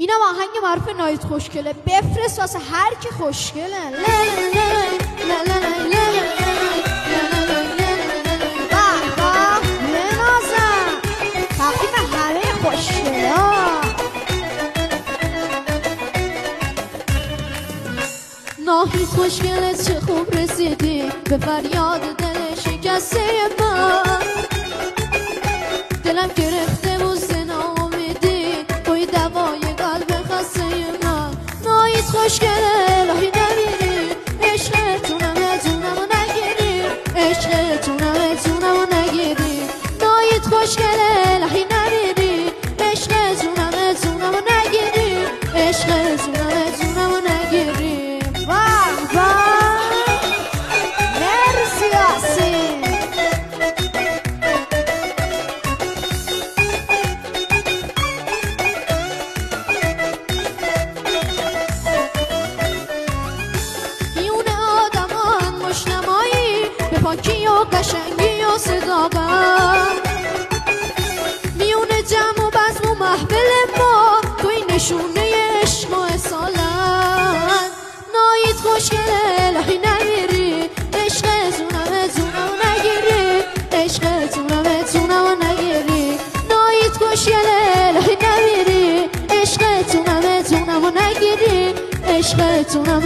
اینم آهنگ معروف نایت خوشگله، بفرست واسه هر کی خوشگله. تقدیم همه خوشگله ها. ناهید خوشگله چه خوب رسیدی به فریاد دل شکسته من. دلم گرفته بود زنا امیدی توی دوای قلب خسته من. ناهید خوشگله الهی نمیری، عشقتونم اتونمو نگیری، عشقتونم اتونمو نگیری. ناهید خوشگله الهی نمیری، عشقتونم اتونمو نگیری، عشقتونم اتونمو نگیری. مرسی آسین. میونه آدمان مشنمایی به پاکی و قشنگی و صداقت، میونه جمع و بزم و محفل ما توی نشونه عشق و اصالت. ناهید خوشگله الهی نمیری، عشقتونم اتونمو نگیری، عشقتونم اتونمو نگیری. ناهید خوشگله الهی نمیری، عشقتونم اتونمو نگیری، عشقتونم